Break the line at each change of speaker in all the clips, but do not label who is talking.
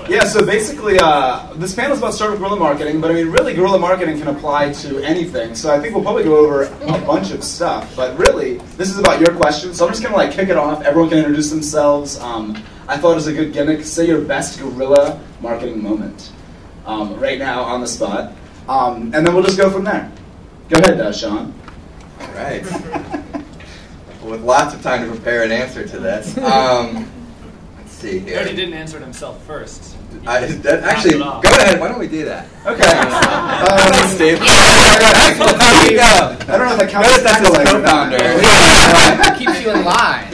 Yeah, so basically, this panel is about startup guerrilla marketing, but I mean, really, guerrilla marketing can apply to anything. So I think we'll probably go over a bunch of stuff, but really, this is about your questions. So I'm just gonna like kick it off. Everyone can introduce themselves. I thought it was a good gimmick. Say your best guerrilla marketing moment right now on the spot, and then we'll just go from there. Go ahead, Sean.
All right. With lots of time to prepare an answer to this. Let's see here.
He already didn't answer it himself first.
Actually, go ahead. Why don't we do that?
Okay.
Steve.
I don't know if that counts as a
co-founder.
It keeps you in line.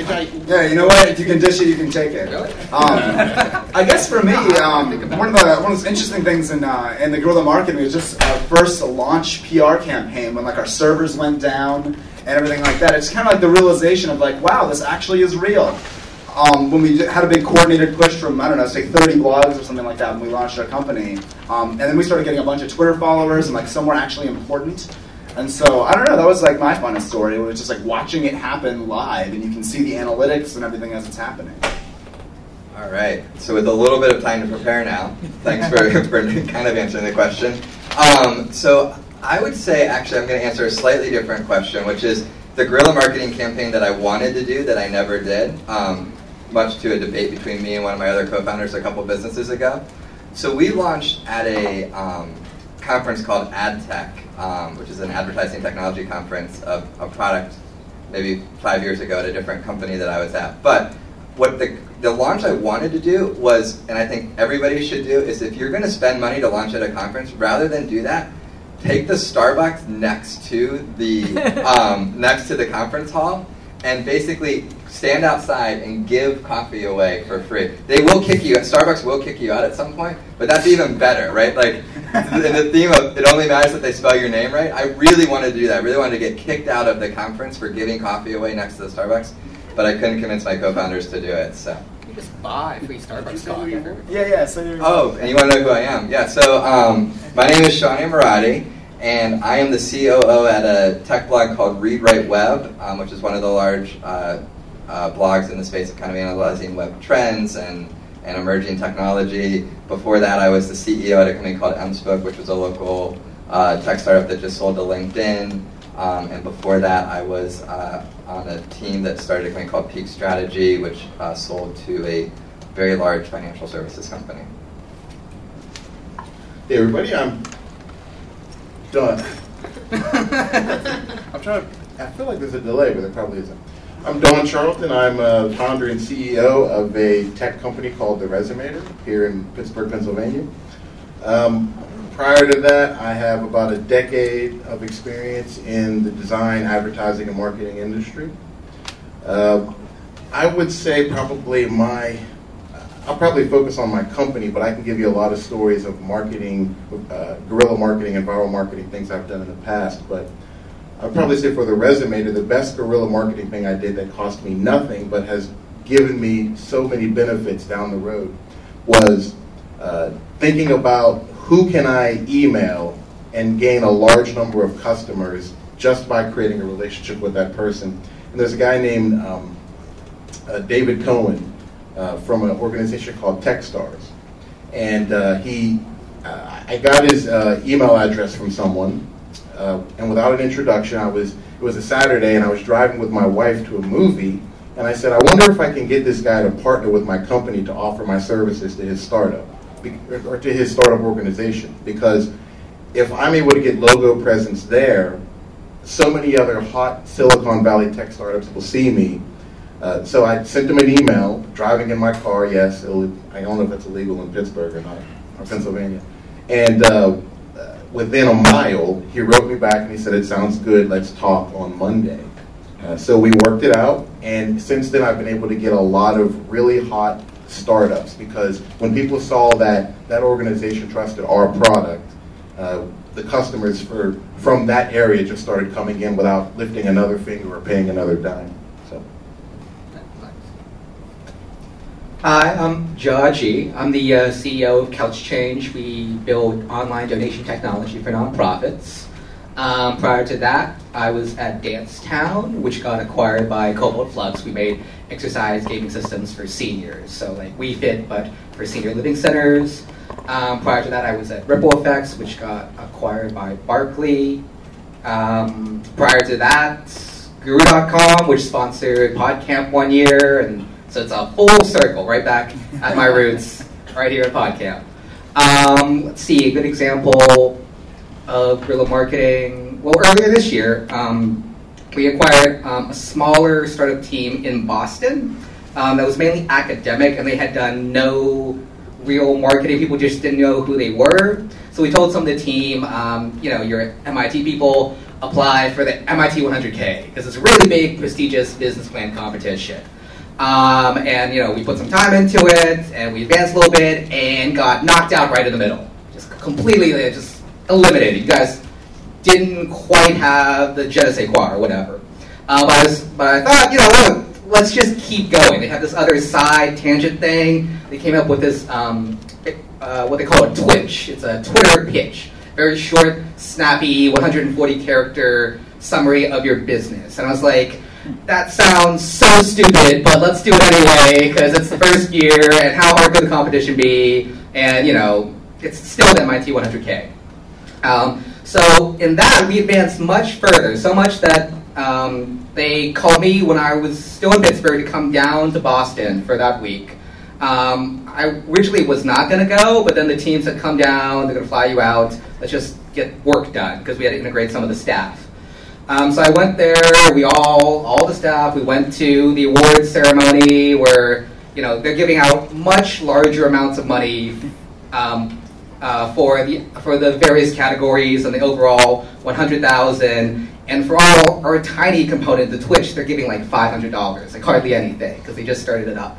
Yeah, you know what? If you can dish it, you can take it.
Really?
I guess for me, one of the interesting things in the guerrilla marketing was just our first launch PR campaign when like our servers went down and everything like that. It's kind of like the realization of like, wow, this actually is real. When we had a big coordinated push from, I don't know, say 30 blogs or something like that when we launched our company. And then we started getting a bunch of Twitter followers and like some were actually important. And so, I don't know, that was like my funnest story. It was just like watching it happen live and you can see the analytics and everything as it's happening.
All right, so with a little bit of time to prepare now, thanks for kind of answering the question. So I would say, actually, I'm going to answer a slightly different question, which is the guerrilla marketing campaign that I wanted to do that I never did, much to a debate between me and one of my other co-founders a couple businesses ago. So we launched at a conference called AdTech, which is an advertising technology conference of a product maybe 5 years ago at a different company that I was at. But what the launch I wanted to do was, and I think everybody should do, is if you're going to spend money to launch at a conference, rather than do that, take the Starbucks next to the conference hall and basically stand outside and give coffee away for free. They will kick you. Starbucks will kick you out at some point, but that's even better, right? Like in the theme of it only matters that they spell your name right. I really wanted to do that. I really wanted to get kicked out of the conference for giving coffee away next to the Starbucks, but I couldn't convince my co-founders to do it. So
You just buy free Starbucks coffee.
Yeah. So
oh, and you want to know who I am? Yeah. So my name is Sean Amorati. And I am the COO at a tech blog called Read Write Web, which is one of the large blogs in the space of kind of analyzing web trends and emerging technology. Before that, I was the CEO at a company called Mspoke, which was a local tech startup that just sold to LinkedIn. And before that, I was on a team that started a company called Peak Strategy, which sold to a very large financial services company.
Hey everybody, I'm done. I feel like there's a delay, but there probably isn't. I'm Don Charlton. I'm a founder and CEO of a tech company called The Resumator here in Pittsburgh, Pennsylvania. Prior to that, I have about a decade of experience in the design, advertising, and marketing industry. I would say probably I'll probably focus on my company, but I can give you a lot of stories of marketing, guerrilla marketing and viral marketing, things I've done in the past. But I'd probably say for The Resumator, the best guerrilla marketing thing I did that cost me nothing but has given me so many benefits down the road was thinking about who can I email and gain a large number of customers just by creating a relationship with that person. And there's a guy named David Cohen, from an organization called Techstars, and I got his email address from someone, and without an introduction, it was a Saturday, and I was driving with my wife to a movie, and I said, I wonder if I can get this guy to partner with my company to offer my services to his startup, or to his startup organization, because if I'm able to get logo presence there, so many other hot Silicon Valley tech startups will see me. So I sent him an email, driving in my car, yes, I don't know if that's illegal in Pittsburgh or not, or Pennsylvania. And within a mile, he wrote me back and he said, it sounds good, let's talk on Monday. So we worked it out, and since then I've been able to get a lot of really hot startups, because when people saw that organization trusted our product, the customers from that area just started coming in without lifting another finger or paying another dime.
Hi, I'm Georgie. I'm the CEO of Couch Change. We build online donation technology for nonprofits. Prior to that, I was at Dance Town, which got acquired by Cobalt Flux. We made exercise gaming systems for seniors. So like Wii Fit, but for senior living centers. Prior to that, I was at Ripple Effects, which got acquired by Barkley. Prior to that, Guru.com, which sponsored PodCamp 1 year, and so it's a full circle, right back at my roots, right here at PodCamp. Let's see, a good example of guerrilla marketing. Well, earlier this year, we acquired a smaller startup team in Boston that was mainly academic, and they had done no real marketing. People just didn't know who they were. So we told some of the team, your MIT people, apply for the MIT 100K, because it's a really big, prestigious business plan competition. And we put some time into it, and we advanced a little bit, and got knocked out right in the middle. Just completely, just eliminated. You guys didn't quite have the je ne sais quoi, or whatever. But I thought, let's just keep going. They have this other side tangent thing. They came up with this, what they call a Twitch. It's a Twitter pitch. Very short, snappy, 140-character summary of your business. And I was like, that sounds so stupid, but let's do it anyway, because it's the first year, and how hard could the competition be? And, it's still the MIT 100K. So in that, we advanced much further, so much that they called me when I was still in Pittsburgh to come down to Boston for that week. I originally was not going to go, but then the team said, come down, they're going to fly you out, let's just get work done, because we had to integrate some of the staff. So I went there, all the staff, we went to the awards ceremony where, they're giving out much larger amounts of money for the various categories and the overall 100,000. And for our tiny component, the Twitch, they're giving like $500, like hardly anything, because they just started it up.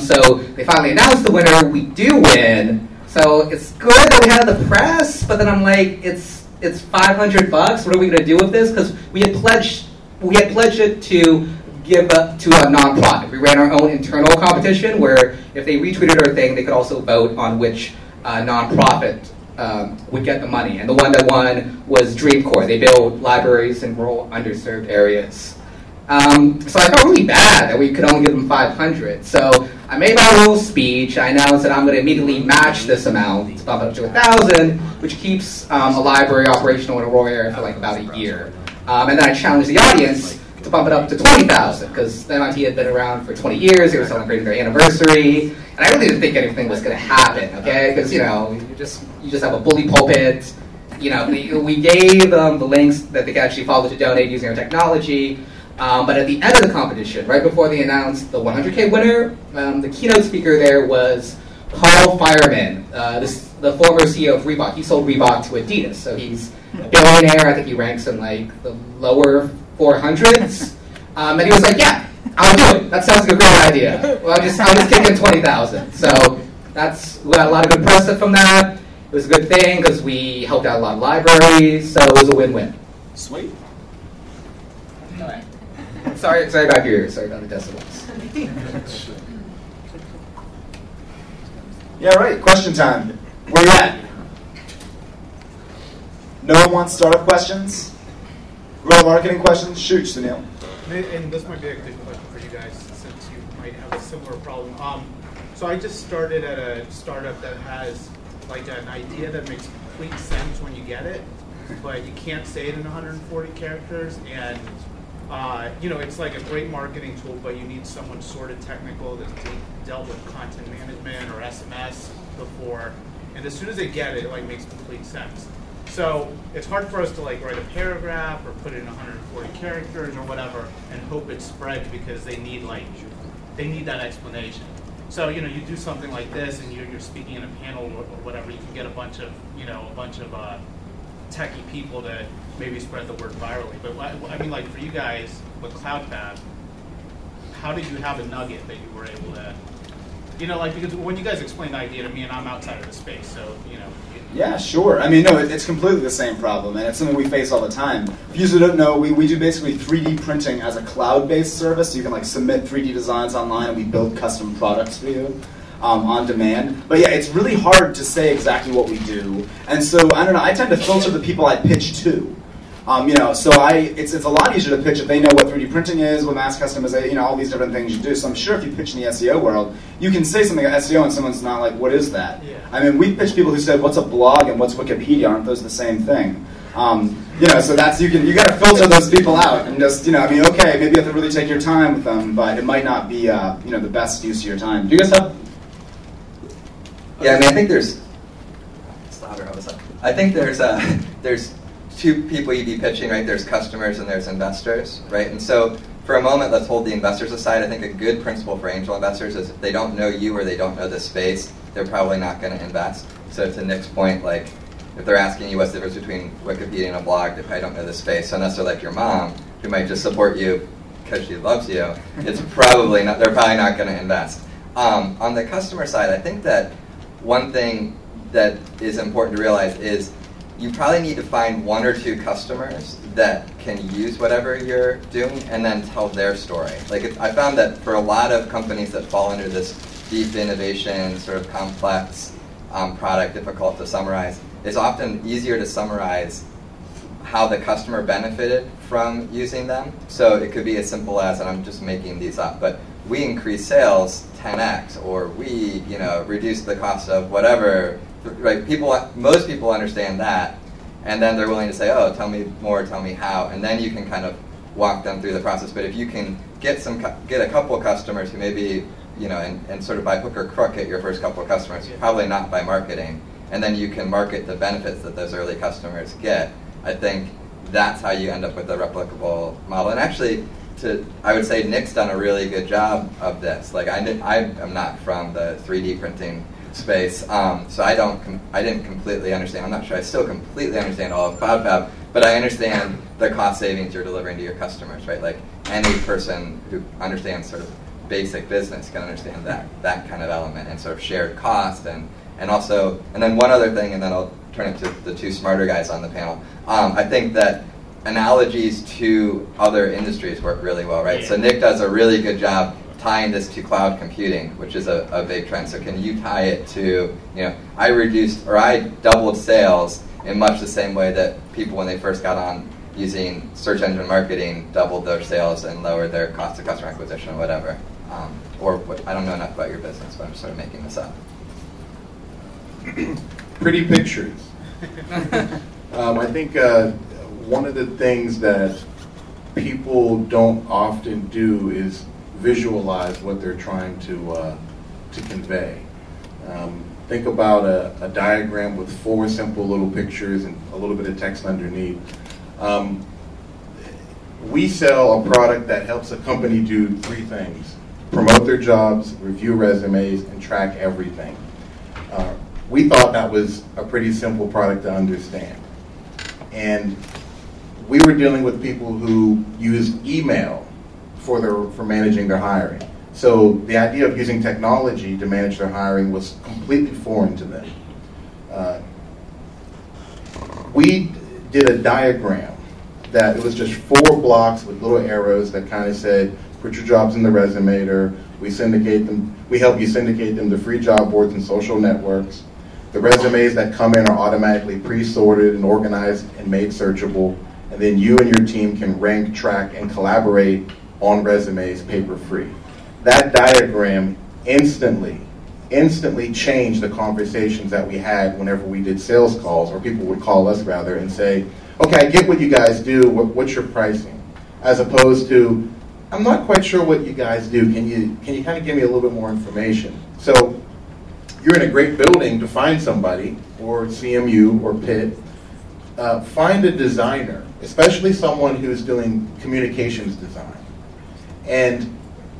So they finally announced the winner. We do win. So it's good that we had the press, but then I'm like, it's $500. What are we going to do with this? Because we had pledged it to give up to a nonprofit. We ran our own internal competition where if they retweeted our thing, they could also vote on which nonprofit would get the money. And the one that won was DreamCorps. They build libraries in rural, underserved areas. So I felt really bad that we could only give them 500. So I made my little speech. I announced that I'm going to immediately match this amount, to bump it up to 1,000, which keeps a library operational in a rural area for like about a year. And then I challenged the audience to bump it up to 20,000, because the MIT had been around for 20 years. They were celebrating their anniversary. And I really didn't think anything was going to happen, okay? Because, you just have a bully pulpit. We gave them the links that they could actually follow to donate using our technology. But at the end of the competition, right before they announced the 100K winner, the keynote speaker there was Paul Fireman, the former CEO of Reebok. He sold Reebok to Adidas, so he's a billionaire. I think he ranks in like the lower 400s. And he was like, "Yeah, I'll do it. That sounds like a great idea. Well, I'll just kick in 20,000." So we got a lot of good press from that. It was a good thing because we helped out a lot of libraries, so it was a win-win.
Sweet.
All right. Sorry about your ears. Sorry about the decibels.
Yeah, right. Question time. Where you at? No one wants startup questions? Guerrilla marketing questions? Shoot, Sunil.
And this might be a good question for you guys, since you might have a similar problem. So I just started at a startup that has like an idea that makes complete sense when you get it, but you can't say it in 140 characters. And it's like a great marketing tool, but you need someone sort of technical that's dealt with content management or SMS before. And as soon as they get it, it makes complete sense. So it's hard for us to write a paragraph or put it in 140 characters or whatever and hope it spreads, because they need that explanation. So you do something like this, and you're speaking in a panel or whatever. You can get a bunch of techie people to maybe spread the word virally. But I mean, for you guys with CloudFab, how did you have a nugget that you were able to, because when you guys explain the idea to me, and I'm outside of the space, so
Yeah, sure. I mean, no, it's completely the same problem, and it's something we face all the time. For you who don't know, we do basically 3D printing as a cloud-based service. So you can submit 3D designs online, and we build custom products for you on demand. But yeah, it's really hard to say exactly what we do, and so I don't know. I tend to filter the people I pitch to. So it's a lot easier to pitch if they know what 3D printing is, what mass customization, all these different things you do. So I'm sure if you pitch in the SEO world, you can say something about SEO and someone's not like, what is that?
Yeah.
I mean, we pitched people who said, what's a blog and what's Wikipedia? Aren't those the same thing? So that's you got to filter those people out and just okay, maybe you have to really take your time with them, but it might not be the best use of your time. Do you guys have?
Yeah, I mean, I think there's. It's louder. I think there's two people you'd be pitching, right? There's customers and there's investors, right? And so for a moment, let's hold the investors aside. I think a good principle for angel investors is if they don't know you or they don't know the space, they're probably not going to invest. So to Nick's point, like if they're asking you what's the difference between Wikipedia and a blog, they probably don't know the space. So unless they're like your mom, who might just support you because she loves you, it's probably not. They're probably not going to invest. On the customer side, I think that one thing that is important to realize is you probably need to find one or two customers that can use whatever you're doing and then tell their story. Like I found that for a lot of companies that fall under this deep innovation, sort of complex product, difficult to summarize, it's often easier to summarize how the customer benefited from using them. So it could be as simple as, and I'm just making these up, but we increased sales 10x, or we reduced the cost of whatever. Right? Most people understand that, and then they're willing to say, "Oh, tell me more, tell me how," and then you can kind of walk them through the process. But if you can get a couple of customers who maybe and sort of by hook or crook get your first couple of customers, probably not by marketing, and then you can market the benefits that those early customers get. I think that's how you end up with a replicable model. And actually, I would say Nick's done a really good job of this. Like I am not from the 3D printing space, so I didn't completely understand. I'm not sure I still completely understand all of CloudFab, but I understand the cost savings you're delivering to your customers, right? Like any person who understands sort of basic business can understand that kind of element and sort of shared cost and then one other thing, and then I'll turn it to the two smarter guys on the panel. I think that analogies to other industries work really well, right?
Yeah.
So Nick does a really good job tying this to cloud computing, which is a big trend. So can you tie it to, I doubled sales in much the same way that people when they first got on using search engine marketing doubled their sales and lowered their cost of customer acquisition or whatever. I don't know enough about your business, but I'm sort of making this up.
Pretty pictures. I think one of the things that people don't often do is visualize what they're trying to convey. Think about a diagram with 4 simple little pictures and a little bit of text underneath. We sell a product that helps a company do 3 things: promote their jobs, review resumes, and track everything. We thought that was a pretty simple product to understand. And we were dealing with people who use email for managing their hiring. So the idea of using technology to manage their hiring was completely foreign to them. We did a diagram that it was just 4 blocks with little arrows that kind of said, put your jobs in the Resumator, we help you syndicate them to free job boards and social networks. The resumes that come in are automatically pre-sorted and organized and made searchable, and then you and your team can rank, track, and collaborate on resumes paper-free. That diagram instantly changed the conversations that we had whenever we did sales calls, or people would call us rather and say, okay, I get what you guys do, what's your pricing? As opposed to, I'm not quite sure what you guys do, can you kind of give me a little bit more information? So you're in a great building to find somebody, or CMU or Pitt, find a designer, especially someone who's doing communications design. And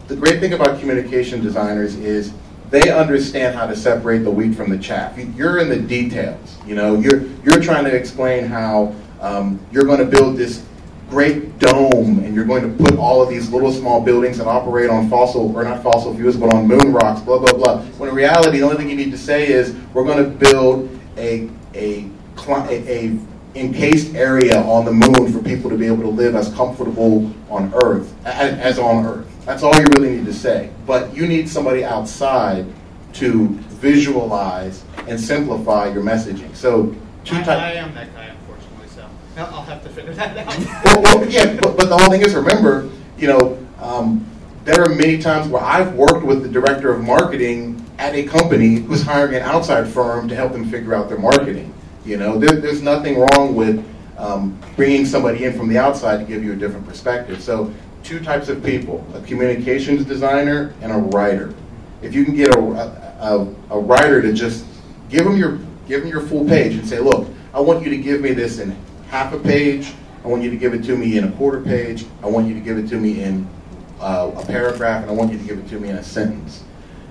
the great thing about communication designers is they understand how to separate the wheat from the chaff. You're in the details. You're trying to explain how you're going to build this great dome, and you're going to put all of these little small buildings that operate on not fossil fuels, but on moon rocks, blah, blah, blah. When in reality, the only thing you need to say is, we're going to build a encased area on the moon for people to be able to live as comfortable on Earth as on Earth. That's all you really need to say. But you need somebody outside to visualize and simplify your messaging. So
I am that guy, unfortunately. So I'll have to figure that out.
Well, yeah, but the whole thing is, remember, there are many times where I've worked with the director of marketing at a company who's hiring an outside firm to help them figure out their marketing. There's nothing wrong with bringing somebody in from the outside to give you a different perspective. So, two types of people: a communications designer and a writer. If you can get a writer to just give them your full page and say, look, I want you to give me this in half a page. I want you to give it to me in a quarter page. I want you to give it to me in a paragraph, and I want you to give it to me in a sentence.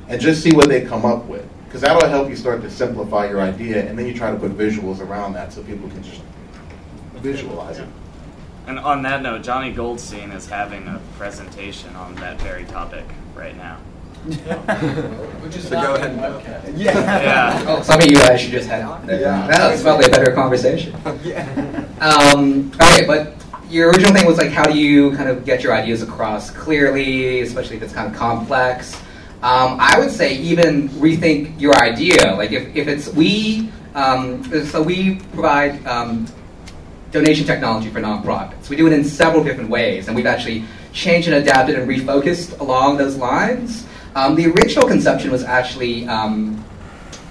And just see what they come up with, because that'll help you start to simplify your idea, and then you try to put visuals around that so people can just visualize it.
And on that note, Johnny Goldstein is having a presentation on that very topic right now.
So go ahead and
Yeah.
Oh, some of you guys should just head on.
Yeah.
That's probably a better conversation. Okay, but your original thing was like, how do you kind of get your ideas across clearly, especially if it's kind of complex? I would say even rethink your idea. Like if it's so we provide donation technology for nonprofits. We do it in several different ways, and we've actually changed and adapted and refocused along those lines. The original conception was actually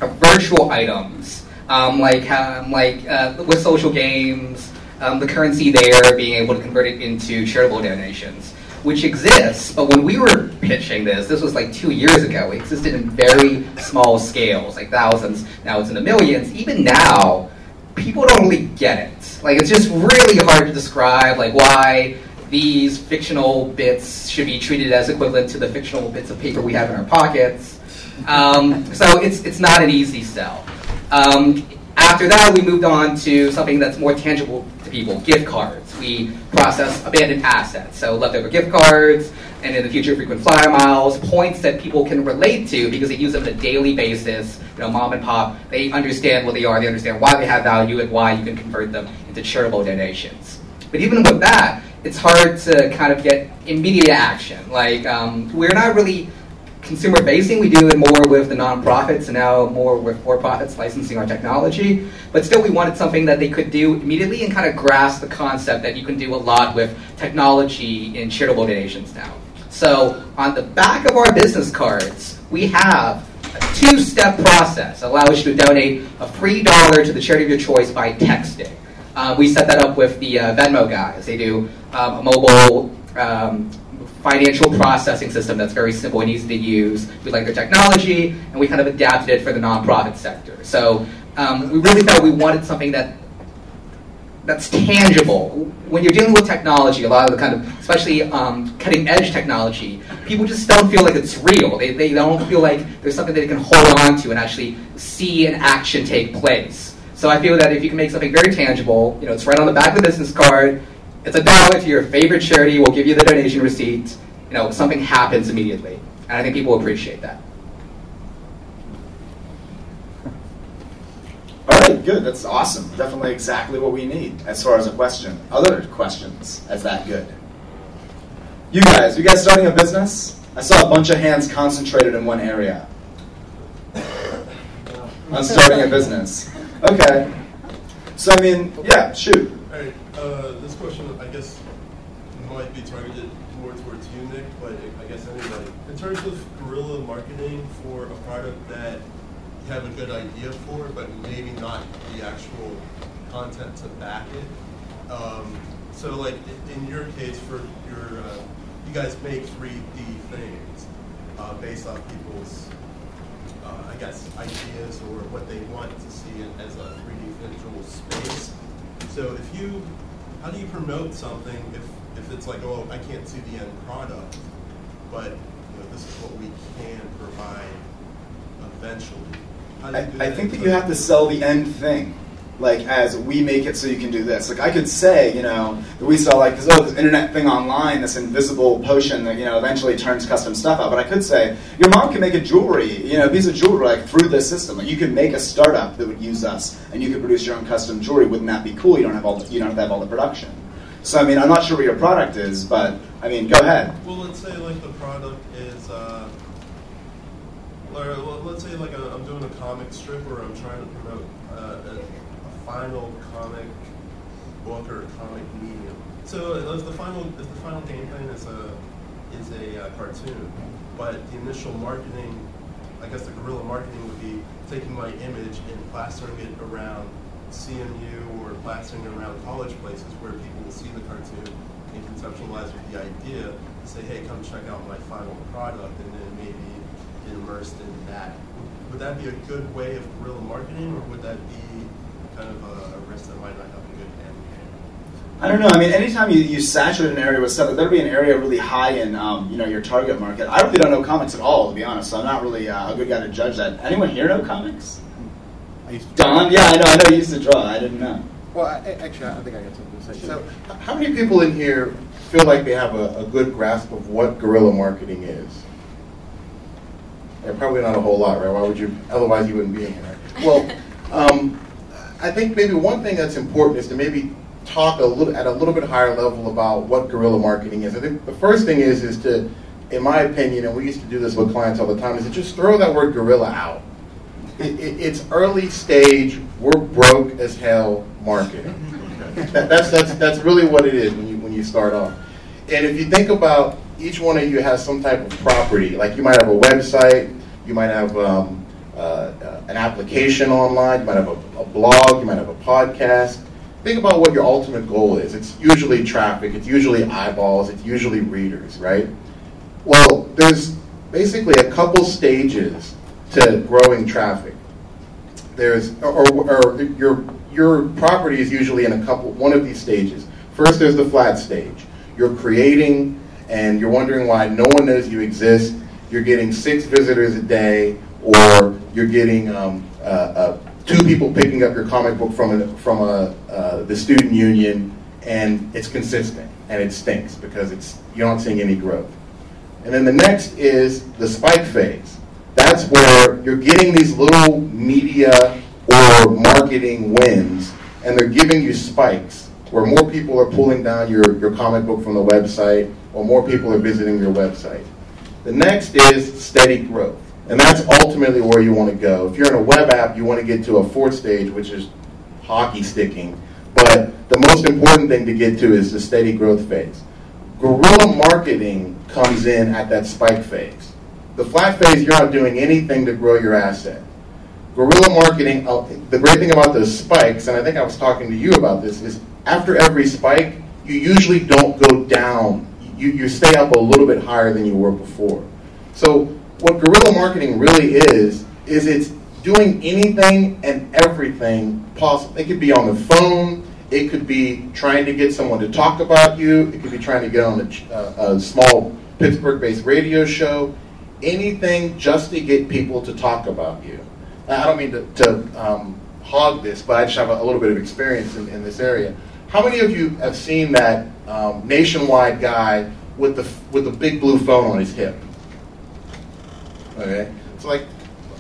virtual items, with social games, the currency there being able to convert it into charitable donations, which exists. But when we were pitching this was like 2 years ago. It existed in very small scales, like thousands. Now it's in the millions. Even now, people don't really get it. Like, it's just really hard to describe like why these fictional bits should be treated as equivalent to the fictional bits of paper we have in our pockets. So it's not an easy sell. After that, we moved on to something that's more tangible to people, gift cards. We process abandoned assets, so leftover gift cards, and in the future, frequent flyer miles, points that people can relate to because they use them on a daily basis. Mom and pop, they understand what they are, they understand why they have value, and why you can convert them into charitable donations. But even with that, it's hard to kind of get immediate action. Like, we're not really consumer-facing. We do it more with the nonprofits and now more with for-profits licensing our technology. But still, we wanted something that they could do immediately and kind of grasp the concept that you can do a lot with technology in charitable donations now. So on the back of our business cards, we have a two-step process that allows you to donate a free dollar to the charity of your choice by texting. We set that up with the Venmo guys. They do a mobile financial processing system that's very simple and easy to use. We like their technology, and we kind of adapted it for the nonprofit sector. So we really thought we wanted something that's tangible. When you're dealing with technology, a lot of the kind of, especially cutting-edge technology, people just don't feel like it's real. They don't feel like there's something they can hold on to and actually see an action take place. So I feel that if you can make something very tangible, it's right on the back of the business card, it's $1 to your favorite charity, we'll give you the donation receipt, something happens immediately. And I think people appreciate that.
All right, good. That's awesome. Definitely exactly what we need as far as a question. Other questions as that good? You guys starting a business? I saw a bunch of hands concentrated in one area. On starting a business. Okay. So, yeah, shoot.
All right. This question, I guess, might be targeted more towards you, Nick, but I guess anybody. In terms of guerrilla marketing for a product that you have a good idea for, but maybe not the actual content to back it. So, like in your case, for your, you guys make 3D things based off people's, I guess, ideas or what they want to see as a 3D visual space. So, how do you promote something if it's like, oh, I can't see the end product, but this is what we can provide eventually?
I think that you have to sell the end thing, like as we make it so you can do this. Like I could say, that we sell this internet thing online, this invisible potion that eventually turns custom stuff out. But I could say your mom can make a jewelry, a piece of jewelry through this system. Like you could make a startup that would use us, and you could produce your own custom jewelry. Wouldn't that be cool? You don't have to have all the production. So I'm not sure what your product is, but go ahead.
Well, let's say the product is. Let's say I'm doing a comic strip, or I'm trying to promote a final comic book or a comic medium. So if the final game plan is a cartoon, but the initial marketing, I guess the guerrilla marketing would be taking my image and plastering it around CMU or plastering it around college places where people will see the cartoon and conceptualize with the idea to say, hey, come check out my final product, and then maybe get immersed in that. Would that be a good way of guerrilla marketing, or would that be kind of a risk that might not have a good hand in hand?
I don't know. I mean, anytime you saturate an area with stuff, there'll be an area really high in your target market. I really don't know comics at all, to be honest. So I'm not really a good guy to judge that. Anyone here know comics? Don? Yeah, I know. He used to draw. I didn't know.
Well, actually, I think I got something to say. So, how many people in here feel like they have a good grasp of what guerrilla marketing is? Yeah, probably not a whole lot, right? Why would you? Otherwise, you wouldn't be in here. Well, I think maybe one thing that's important is to maybe talk at a little bit higher level about what guerrilla marketing is. I think the first thing is to, in my opinion, and we used to do this with clients all the time, is to just throw that word guerrilla out. It's early stage, we're broke as hell marketing. That's really what it is when you start off. And if you think about, each one of you has some type of property. Like you might have a website, you might have an application online, you might have a blog, you might have a podcast. Think about what your ultimate goal is. It's usually traffic, it's usually eyeballs, it's usually readers, right? Well, there's basically a couple stages to growing traffic. There's your property is usually in one of these stages. First, there's the flat stage. You're creating, and you're wondering why no one knows you exist. You're getting 6 visitors a day, or you're getting 2 people picking up your comic book from the student union, and it's consistent and it stinks because you're not seeing any growth. And then the next is the spike phase. That's where you're getting these little media or marketing wins, and they're giving you spikes where more people are pulling down your comic book from the website, or more people are visiting your website. The next is steady growth, and that's ultimately where you want to go. If you're in a web app, you want to get to a 4th stage, which is hockey sticking, but the most important thing to get to is the steady growth phase. Guerrilla marketing comes in at that spike phase. The flat phase, you're not doing anything to grow your asset. Guerrilla marketing, the great thing about those spikes, and I think I was talking to you about this, is after every spike, you usually don't go down. You stay up a little bit higher than you were before. So what guerrilla marketing really is it's doing anything and everything possible. It could be on the phone. It could be trying to get someone to talk about you. It could be trying to get on a small Pittsburgh-based radio show. Anything just to get people to talk about you. I don't mean to hog this, but I just have a little bit of experience in this area. How many of you have seen that nationwide guy with the big blue phone on his hip? Okay, it's like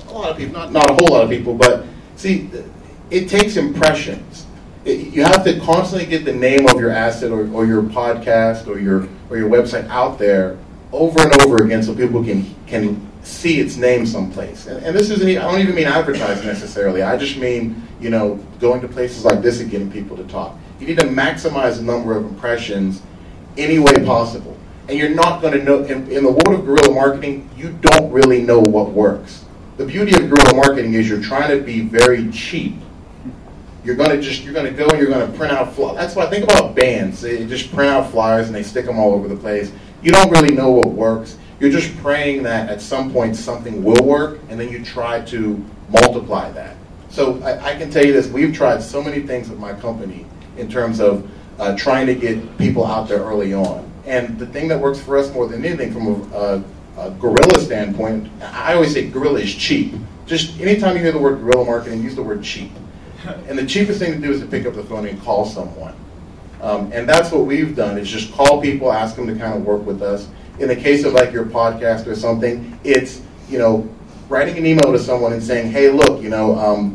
a lot of people, not a whole lot of people, but see, it takes impressions. You have to constantly get the name of your asset or your podcast or your website out there over and over again, so people can see its name someplace. And this isn't, I don't even mean advertising necessarily. I just mean, going to places like this and getting people to talk. You need to maximize the number of impressions any way possible. And you're not going to know, in the world of guerrilla marketing, you don't really know what works. The beauty of guerrilla marketing is you're trying to be very cheap. You're going to go and you're going to print out flyers. That's why I think about bands. They just print out flyers and they stick them all over the place. You don't really know what works. You're just praying that at some point something will work, and then you try to multiply that. So I can tell you this, we've tried so many things with my company in terms of trying to get people out there early on. And the thing that works for us more than anything from a guerrilla standpoint, I always say guerrilla is cheap. Just anytime you hear the word guerrilla marketing, use the word cheap. And the cheapest thing to do is to pick up the phone and call someone. And that's what we've done, is just call people, ask them to kind of work with us. In the case of like your podcast or something, it's, writing an email to someone and saying, hey, look,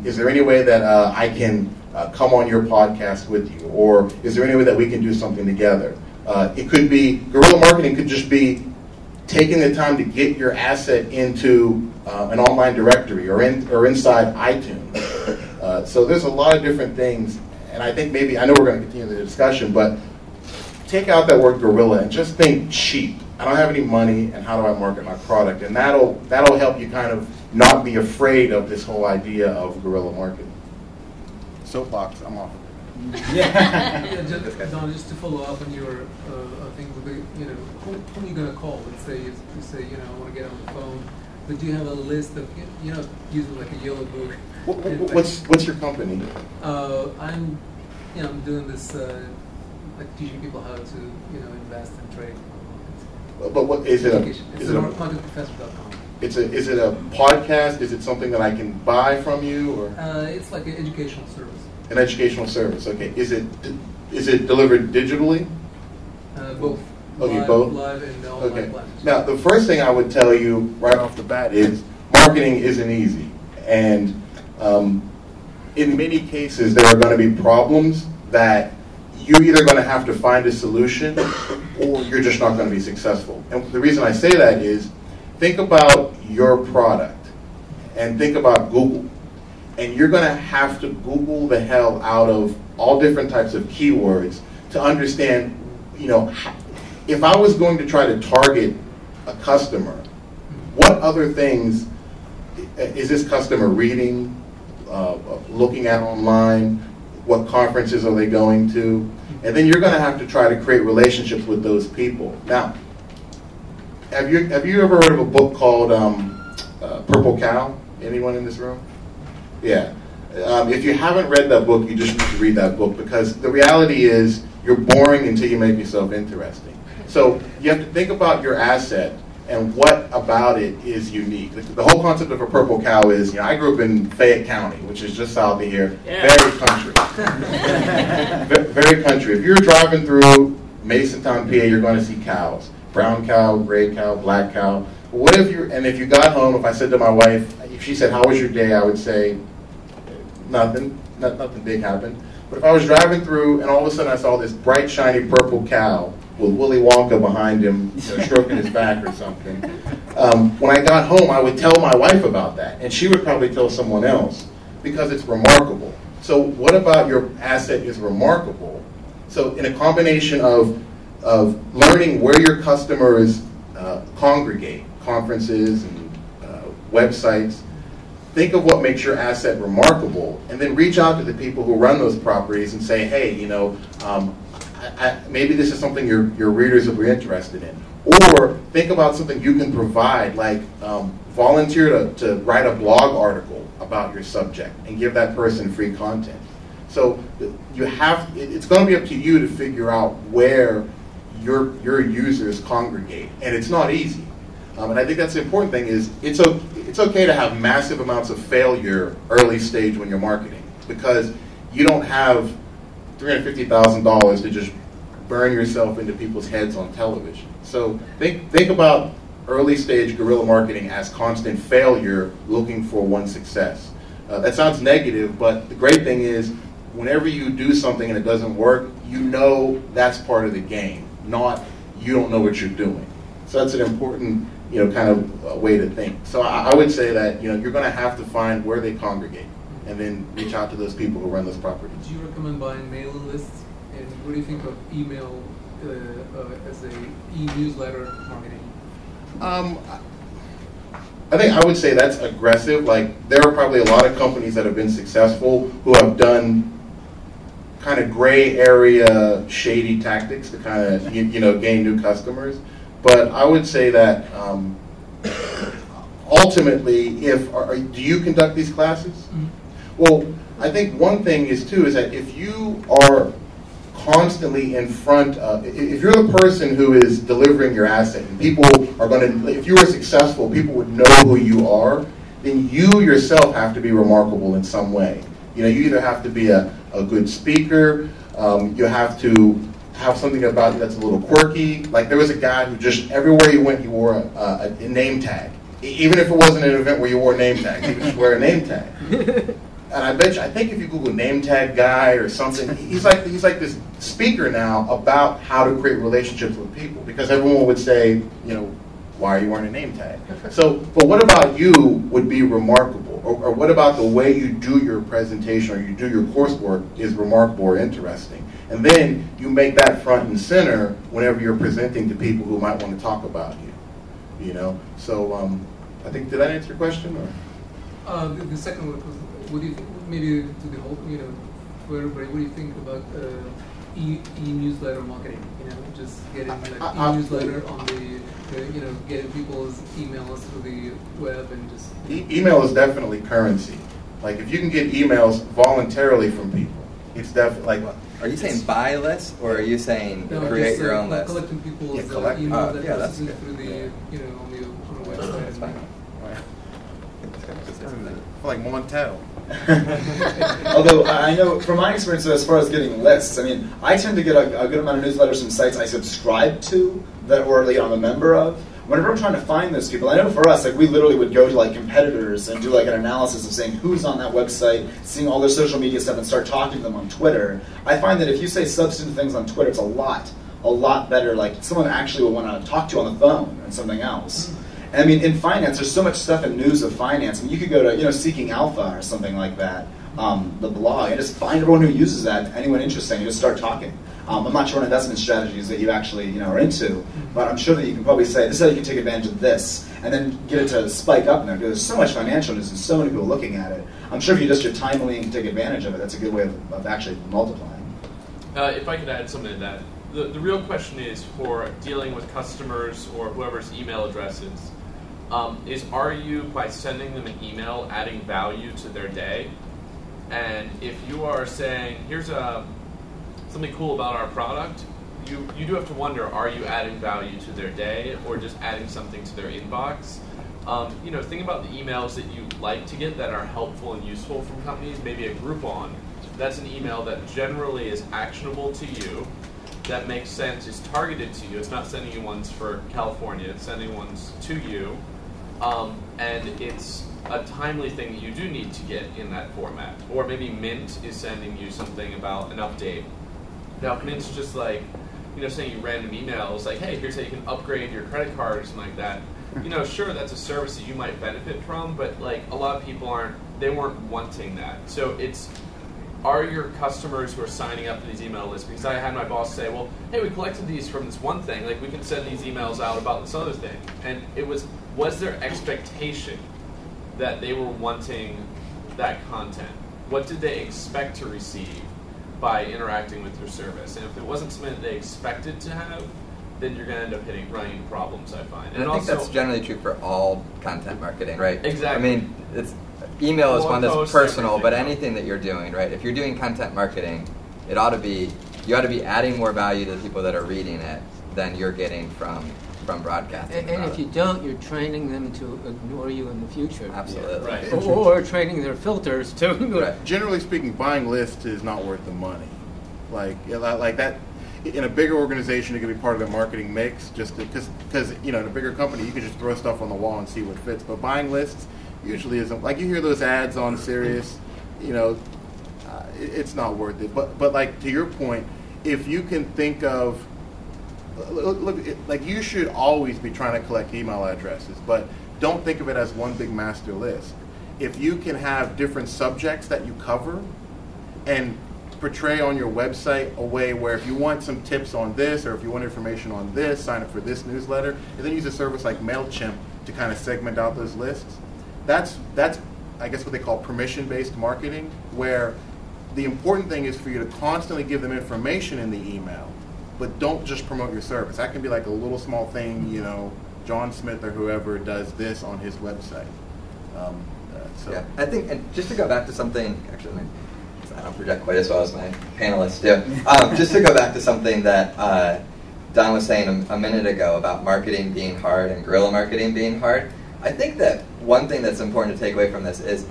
is there any way that I can come on your podcast with you? Or is there any way that we can do something together? It could be, guerrilla marketing could just be taking the time to get your asset into an online directory or inside iTunes. So there's a lot of different things. and I think maybe, I know we're going to continue the discussion, but take out that word guerrilla and just think cheap. I don't have any money, and how do I market my product? And that'll help you kind of not be afraid of this whole idea of guerrilla marketing. Soapbox, I'm off.
Yeah, just to follow up on your thing with the, who are you going to call? Let's say you say, I want to get on the phone, but do you have a list of, using like a yellow book?
What's your company?
I'm doing this, like teaching people how to, invest and trade.
But what is it?
It's marketprofessor.com.
Is it a podcast? Is it something that I can buy from you, or?
It's like an educational service.
An educational service. Okay. Is it delivered digitally?
Both.
Okay, both.
Live and online
Okay.
classes.
Now, the first thing I would tell you right off the bat is marketing isn't easy, and in many cases there are going to be problems that you're either going to have to find a solution or you're just not going to be successful. And the reason I say that is, think about your product and think about Google. And you're going to have to Google the hell out of all different types of keywords to understand, if I was going to try to target a customer, what other things is this customer reading, looking at online, what conferences are they going to? And then you're going to have to try to create relationships with those people. Now, have you ever heard of a book called Purple Cow? Anyone in this room? Yeah. If you haven't read that book, you just need to read that book, because the reality is you're boring until you make yourself interesting. So you have to think about your asset and what about it is unique. The whole concept of a purple cow is, I grew up in Fayette County, which is just south of here, very country. Very country. If you're driving through Masontown, PA, you're going to see cows. Brown cow, gray cow, black cow. If you got home, if I said to my wife, if she said, "How was your day?" I would say, "Nothing. Nothing big happened." But if I was driving through and all of a sudden I saw this bright, shiny purple cow with Willy Wonka behind him, stroking his back or something, when I got home, I would tell my wife about that, and she would probably tell someone else, because it's remarkable. So what about your asset is remarkable? So in a combination of learning where your customers congregate, conferences and websites, think of what makes your asset remarkable, and then reach out to the people who run those properties and say, hey, maybe this is something your readers will be interested in. Or think about something you can provide, like volunteer to write a blog article about your subject and give that person free content. So it's going to be up to you to figure out where your users congregate, and it's not easy. And I think that's the important thing is it's okay to have massive amounts of failure early stage when you're marketing, because you don't have $350,000 to just burn yourself into people's heads on television. So think about early stage guerrilla marketing as constant failure looking for one success. That sounds negative, but the great thing is whenever you do something and it doesn't work, that's part of the game, not you don't know what you're doing. So that's an important kind of way to think. So I would say that you're going to have to find where they congregate and then reach out to those people who run those properties.
Do you recommend buying mailing lists? And what do you think of email as a e-newsletter marketing?
I think I would say that's aggressive. Like, there are probably a lot of companies that have been successful who have done kind of gray area shady tactics to kind of gain new customers. But I would say that ultimately, do you conduct these classes? Mm-hmm. Well, I think one thing is that if you are constantly in front of, if you're the person who is delivering your asset, and people are going to, if you are successful, people would know who you are, then you yourself have to be remarkable in some way. You either have to be a good speaker, you have to have something about you that's a little quirky. Like, there was a guy who just, everywhere he went, he wore a name tag. Even if it wasn't an event where you wore name tags, he would just wear a name tag. And I think if you Google name tag guy or something, he's like this speaker now about how to create relationships with people, because everyone would say, why are you wearing a name tag? So, but what about you would be remarkable? or what about the way you do your presentation or you do your coursework is remarkable or interesting? And then you make that front and center whenever you're presenting to people who might want to talk about you. You know, so I think, did I answer your question? Or?
The second one was, what do you think, maybe to the whole, you know, for everybody, what do you think about e-newsletter marketing? You know, just getting like e-newsletter on the, you know, getting people's emails through the web and just...
Email is definitely currency. Like, if you can get emails voluntarily from people, it's definitely like...
Are you saying buy lists, or are you saying create your own list?
Collecting people's
collect,
email that
that's
through
good.
the, you know, on the website.
That's fine.
Like Montel.
Although I know from my experience, as far as getting lists, I mean, I tend to get a good amount of newsletters from sites I subscribe to that, or like I'm a member of. Whenever I'm trying to find those people, I know for us, like we literally would go to like competitors and do like an analysis of saying who's on that website, seeing all their social media stuff, and start talking to them on Twitter. I find that if you say substantive things on Twitter, it's a lot better. Like someone actually will want to talk to you on the phone and something else. And I mean, in finance, there's so much stuff in news of finance. I mean, you could go to, you know, Seeking Alpha or something like that, the blog, and just find everyone who uses that, anyone interesting, and just start talking. I'm not sure what investment strategies that you actually, you know, are into, but I'm sure that you can probably say, this is how you can take advantage of this, and then get it to spike up in there, because there's so much financial news and so many people looking at it. I'm sure if you just your timely and can take advantage of it, that's a good way of actually multiplying.
If I could add something to that, the real question is for dealing with customers or whoever's email addresses, are you, by sending them an email, adding value to their day? And if you are saying, here's something cool about our product, you do have to wonder, are you adding value to their day or just adding something to their inbox? You know, think about the emails that you like to get that are helpful and useful from companies, maybe a Groupon. That's an email that generally is actionable to you, that makes sense, is targeted to you. It's not sending you ones for California, it's sending ones to you. And it's a timely thing that you do need to get in that format. Or maybe Mint is sending you something about an update. Now, Mint's just like, you know, sending you random emails like, hey, here's how you can upgrade your credit card or something like that. You know, sure, that's a service that you might benefit from, but like a lot of people weren't wanting that. So it's, are your customers who are signing up for these email lists, because I had my boss say, well, hey, we collected these from this one thing, like we can send these emails out about this other thing. And it was their expectation that they were wanting that content? What did they expect to receive by interacting with your service? And if it wasn't something that they expected to have, then you're going to end up running into problems, I find.
And I think that's generally true for all content marketing, right?
Exactly.
I mean, email is one that's personal, but
everything.
anything that you're doing, right? If you're doing content marketing, you ought to be adding more value to the people that are reading it than you're getting from broadcasting.
And if you don't, you're training them to ignore you in the future.
Absolutely.
Right.
Or training their filters to...
Right.
Generally speaking, buying lists is not worth the money. Like that, in a bigger organization, it can be part of the marketing mix, just because you know, in a bigger company, you can just throw stuff on the wall and see what fits. But buying lists usually isn't. Like, you hear those ads on Sirius, you know, it's not worth it. But like, to your point, if you can think of, look, like, you should always be trying to collect email addresses, but don't think of it as one big master list. If you can have different subjects that you cover and portray on your website a way where if you want some tips on this, or if you want information on this, sign up for this newsletter, and then use a service like MailChimp to kind of segment out those lists. That's I guess what they call permission-based marketing, where the important thing is for you to constantly give them information in the email, but don't just promote your service. That can be like a little small thing, you know, John Smith or whoever does this on his website. So
yeah, I think, and just to go back to something, actually, I don't project quite as well as my panelists do. Just to go back to something that Don was saying a minute ago about marketing being hard and guerrilla marketing being hard, I think that one thing that's important to take away from this is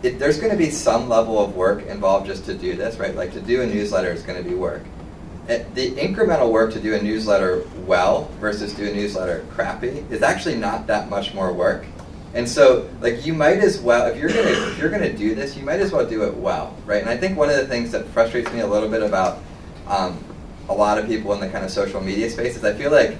there's going to be some level of work involved just to do this, right? Like, to do a newsletter is going to be work. The incremental work to do a newsletter well versus do a newsletter crappy is actually not that much more work. And so, like, you might as well, if you're gonna do this, you might as well do it well, right? And I think one of the things that frustrates me a little bit about a lot of people in the kind of social media space is I feel like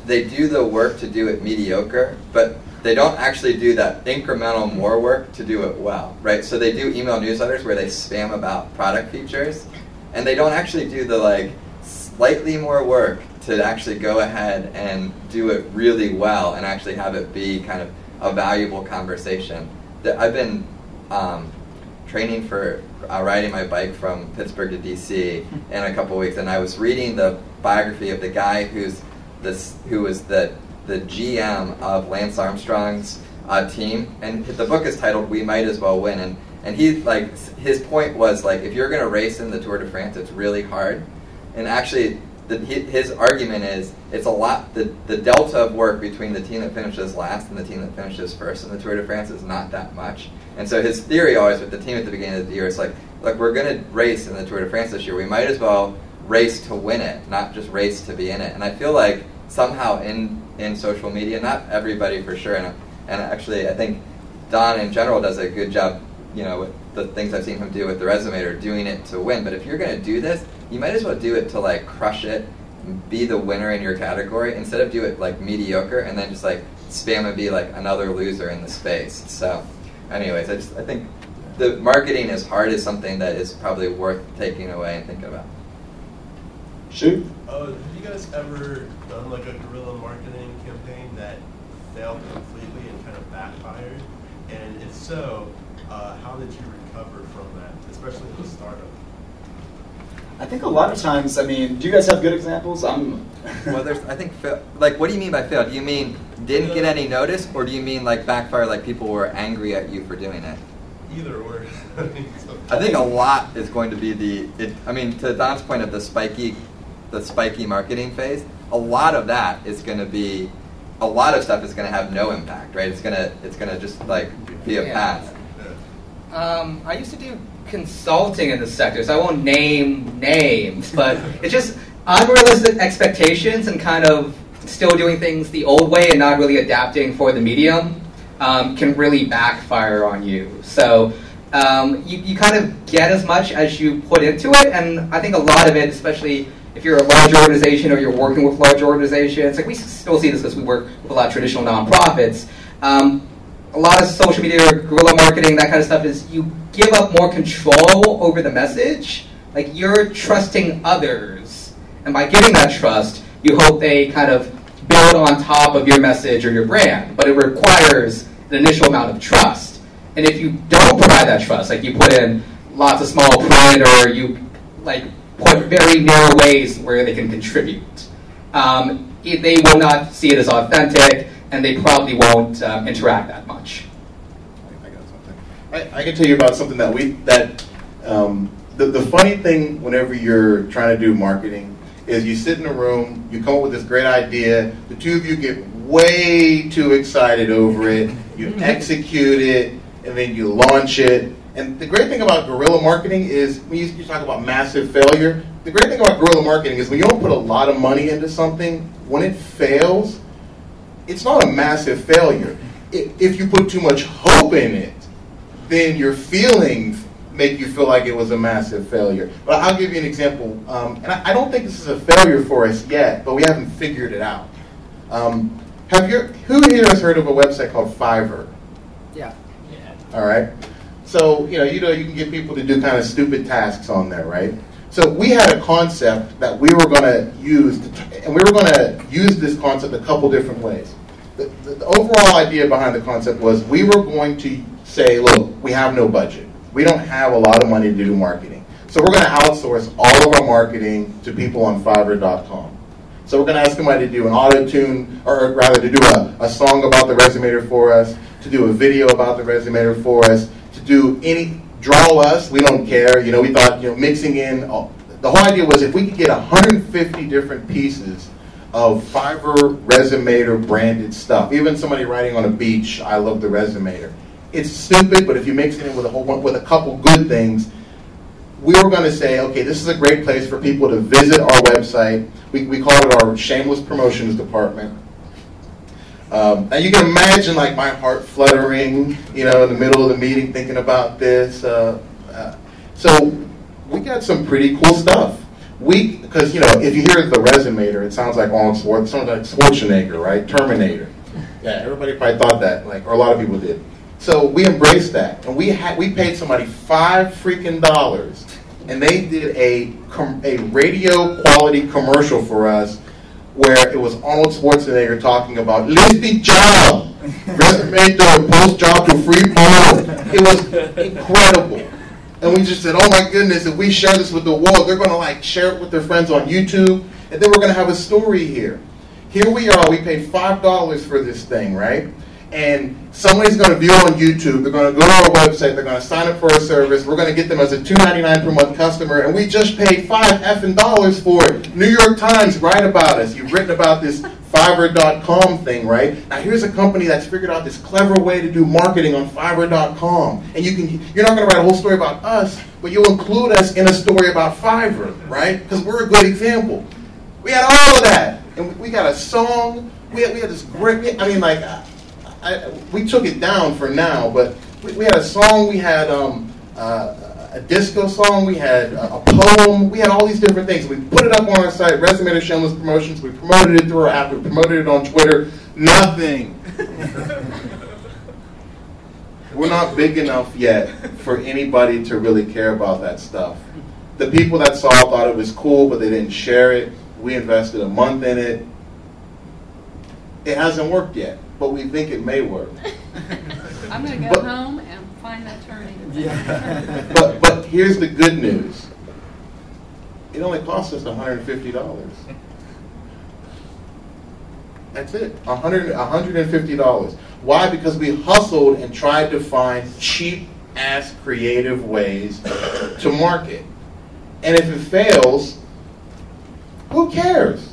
they do the work to do it mediocre, but they don't actually do that incremental more work to do it well, right? So they do email newsletters where they spam about product features, and they don't actually do the like slightly more work to actually go ahead and do it really well and actually have it be kind of a valuable conversation. I've been training for riding my bike from Pittsburgh to DC in a couple weeks, and I was reading the biography of the guy who was the GM of Lance Armstrong's team, and the book is titled "We Might As Well Win." And he like his point was like, if you're going to race in the Tour de France, it's really hard. And actually, his argument is it's a lot. The delta of work between the team that finishes last and the team that finishes first in the Tour de France is not that much. And so his theory always with the team at the beginning of the year is like, look, we're going to race in the Tour de France this year. We might as well race to win it, not just race to be in it. And I feel like somehow in social media, not everybody for sure, and actually I think Don in general does a good job, with the things I've seen him do with the Resumator, doing it to win. But if you're going to do this, you might as well do it to like crush it, be the winner in your category, instead of do it like mediocre and then just like spam and be like another loser in the space. So anyways, I think the marketing is hard is something that is probably worth taking away and thinking about.
Shoot.
Have you guys ever done like a guerrilla marketing campaign that failed completely and kind of backfired? And if so, how did you recover from that, especially in a startup?
I think a lot of times, do you guys have good examples?
Well, I think, like, what do you mean by fail? Do you mean didn't get any notice, or do you mean like backfire, like people were angry at you for doing it?
Either or.
I think a lot is going to be to Don's point of the spiky marketing phase, a lot of that is going to be, a lot of stuff is going to have no impact, right? It's going to just like be a pass.
I used to do consulting in the sector, so I won't name names, but it's just unrealistic expectations and kind of still doing things the old way and not really adapting for the medium can really backfire on you. So you kind of get as much as you put into it, and I think a lot of it, especially if you're a large organization or you're working with large organizations, like we still see this because we work with a lot of traditional nonprofits, a lot of social media, guerrilla marketing, that kind of stuff is you give up more control over the message. Like you're trusting others, and by giving that trust, you hope they kind of build on top of your message or your brand. But it requires an initial amount of trust. And if you don't provide that trust, like you put in lots of small print or you like put very narrow ways where they can contribute, they will not see it as authentic, and they probably won't interact that much.
I got something. I can tell you about something the funny thing whenever you're trying to do marketing is you sit in a room, you come up with this great idea, the two of you get way too excited over it, you execute it, and then you launch it. And the great thing about guerrilla marketing is, when you talk about massive failure, the great thing about guerrilla marketing is when you don't put a lot of money into something, when it fails, it's not a massive failure. If you put too much hope in it, then your feelings make you feel like it was a massive failure. But I'll give you an example. And I don't think this is a failure for us yet, but we haven't figured it out. Who here has heard of a website called Fiverr?
Yeah.
All right. So, you can get people to do kind of stupid tasks on there, right? So we had a concept that we were going to use, and we were going to use this concept a couple different ways. The overall idea behind the concept was we were going to say, look, we have no budget. We don't have a lot of money to do marketing. So we're going to outsource all of our marketing to people on Fiverr.com. So we're going to ask somebody to do an auto-tune, or rather to do a song about the Resumator for us, to do a video about the Resumator for us, to do draw us, we don't care. We thought, mixing in, the whole idea was if we could get 150 different pieces of Fiverr Resumator branded stuff, even somebody writing on a beach, I love the Resumator. It's stupid, but if you mix it in with with a couple good things, we were going to say, okay, this is a great place for people to visit our website. We call it our shameless promotions department. And you can imagine like my heart fluttering, in the middle of the meeting thinking about this. So we got some pretty cool stuff. because if you hear the Resumator, it sounds like Schwarzenegger, right? Terminator. Yeah, everybody probably thought that, or a lot of people did. So we embraced that, and we paid somebody $5 and they did a radio quality commercial for us, where it was Arnold Schwarzenegger talking about Lisby job, resume to post job to free phone. It was incredible. And we just said, oh my goodness, if we share this with the world, they're going to share it with their friends on YouTube, and then we're going to have a story here. Here we are, we paid $5 for this thing, right? And somebody's going to view it on YouTube, they're going to go to our website, they're going to sign up for our service, we're going to get them as a $2.99 per month customer, and we just paid $5 for it. New York Times, write about us. You've written about this Fiverr.com thing, right? Now here's a company that's figured out this clever way to do marketing on Fiverr.com. And you're not going to write a whole story about us, but you'll include us in a story about Fiverr, right? Because we're a good example. We had all of that. And we got a song. We had this great, we took it down for now, but we had a song, we had a disco song, we had a poem, we had all these different things. We put it up on our site, Resume to Shameless Promotions, we promoted it through our app, we promoted it on Twitter, nothing. We're not big enough yet for anybody to really care about that stuff. The people that saw it thought it was cool, but they didn't share it. We invested a month in it. It hasn't worked yet, but we think it may work.
I'm going to go home and find that attorney.
Yeah. But here's the good news. It only cost us $150. That's it, $150. Why? Because we hustled and tried to find cheap-ass creative ways to market. And if it fails, who cares?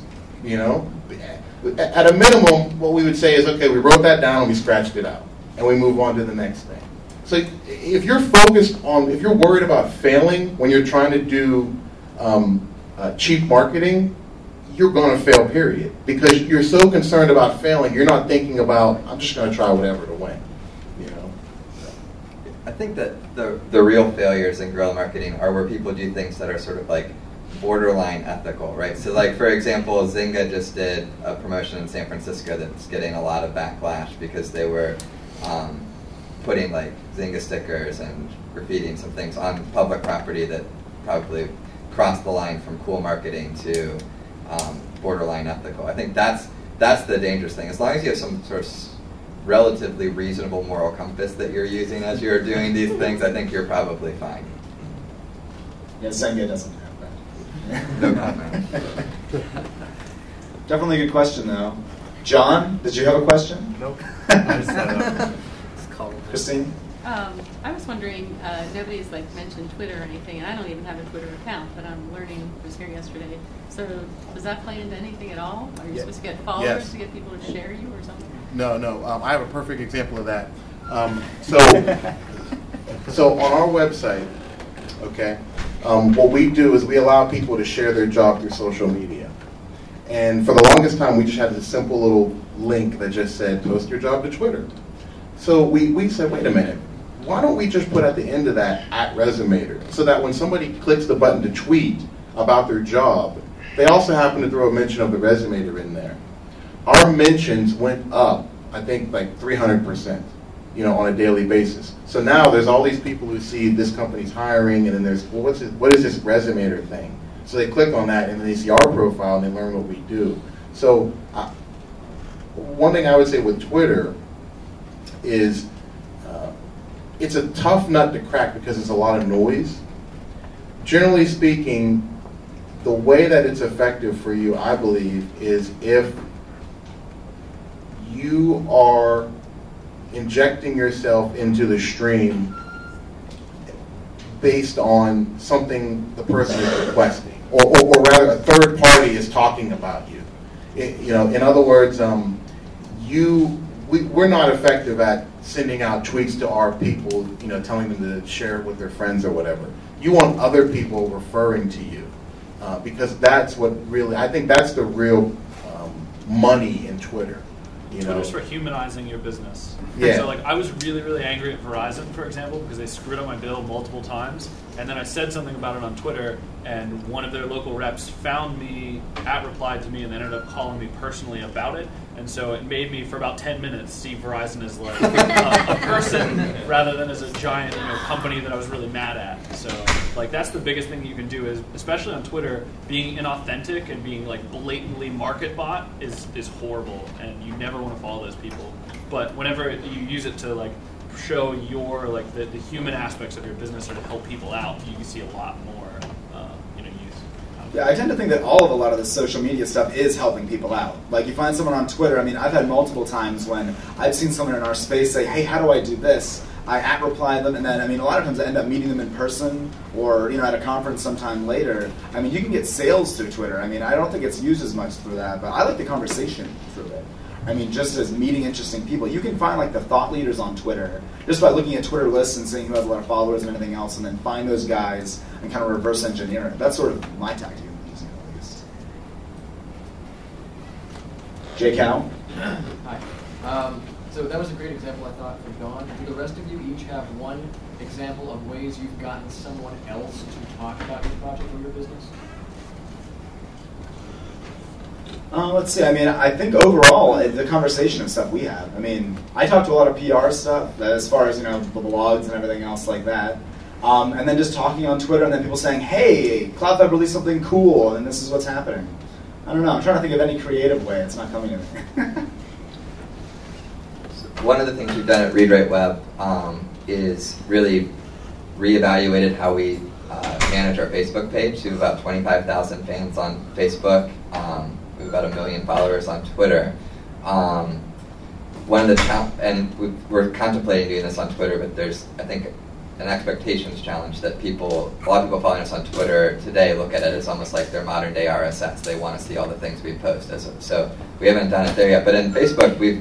At a minimum, what we would say is, okay, we wrote that down and we scratched it out, and we move on to the next thing. So if you're if you're worried about failing when you're trying to do cheap marketing, you're going to fail, period. Because you're so concerned about failing, you're not thinking about, I'm just going to try whatever to win.
I think that the real failures in guerrilla marketing are where people do things that are sort of borderline ethical, right? So for example, Zynga just did a promotion in San Francisco that's getting a lot of backlash because they were putting Zynga stickers and graffitiing some things on public property that probably crossed the line from cool marketing to borderline ethical. I think that's the dangerous thing. As long as you have some sort of relatively reasonable moral compass that you're using as you're doing these things, I think you're probably fine.
Yeah, Zynga doesn't.
No comment.
Definitely a good question, though. John, did you have a question?
Nope.
Christine?
I was wondering, nobody's mentioned Twitter or anything, and I don't even have a Twitter account, but I'm learning, I was here yesterday. So does that play into anything at all? Are you supposed to get followers to get people to share you or something?
No. I have a perfect example of that. So on our website, okay, what we do is we allow people to share their job through social media. And for the longest time, we just had this simple little link that just said, post your job to Twitter. So we said, wait a minute, why don't we just put at the end of that @Resumator, so that when somebody clicks the button to tweet about their job, they also happen to throw a mention of the Resumator in there. Our mentions went up, I think 300%, on a daily basis. So now there's all these people who see this company's hiring, and then there's, well, what is this Resumator thing? So they click on that, and then they see our profile, and they learn what we do. So one thing I would say with Twitter is it's a tough nut to crack because there's a lot of noise. Generally speaking, the way that it's effective for you, I believe, is if you are injecting yourself into the stream based on something the person is requesting, or rather a third party is talking about you. In other words, we're not effective at sending out tweets to our people, telling them to share it with their friends or whatever. You want other people referring to you, because that's what really, I think that's the real money in Twitter.
Twitter's for humanizing your business.
Yeah.
So like I was really, really angry at Verizon, for example, because they screwed up my bill multiple times. And then I said something about it on Twitter, and one of their local reps found me, replied to me, and ended up calling me personally about it. And so it made me, for about 10 minutes, see Verizon as like a person rather than as a giant company that I was really mad at. So like that's the biggest thing you can do is, especially on Twitter, being inauthentic and being like blatantly market bot is horrible, and you never want to follow those people. But whenever you use it to like show your like the human aspects of your business or to help people out, you can see a lot more use.
Yeah, I tend to think that a lot of the social media stuff is helping people out. Like you find someone on Twitter, I mean, I've had multiple times when I've seen someone in our space say, hey, how do I do this? I reply them, and then, I mean, a lot of times I end up meeting them in person or, at a conference sometime later. I mean, you can get sales through Twitter. I mean, I don't think it's used as much through that, but I like the conversation through it. I mean, just as meeting interesting people. You can find, like, the thought leaders on Twitter just by looking at Twitter lists and seeing who has a lot of followers and everything else, and then find those guys and kind of reverse engineer it. That's sort of my tactic of using it, at least. Jay Cow?
Hi. So that was a great example, I thought, from Dawn. Do the rest of you each have one example of ways you've gotten someone else to talk about your project or your business?
Let's see. I mean, I think overall, the conversation and stuff we have. I mean, I talk to a lot of PR stuff as far as, the blogs and everything else like that. And then just talking on Twitter and then people saying, hey, CloudFab released something cool and this is what's happening. I don't know. I'm trying to think of any creative way. It's not coming to me.
One of the things we've done at Read Write Web is really reevaluated how we manage our Facebook page. We have about 25,000 fans on Facebook. We have about 1 million followers on Twitter. One of the we're contemplating doing this on Twitter, but there's, I think, an expectations challenge that a lot of people following us on Twitter today look at it as almost like their modern day RSS. They want to see all the things we post. So we haven't done it there yet. But in Facebook, we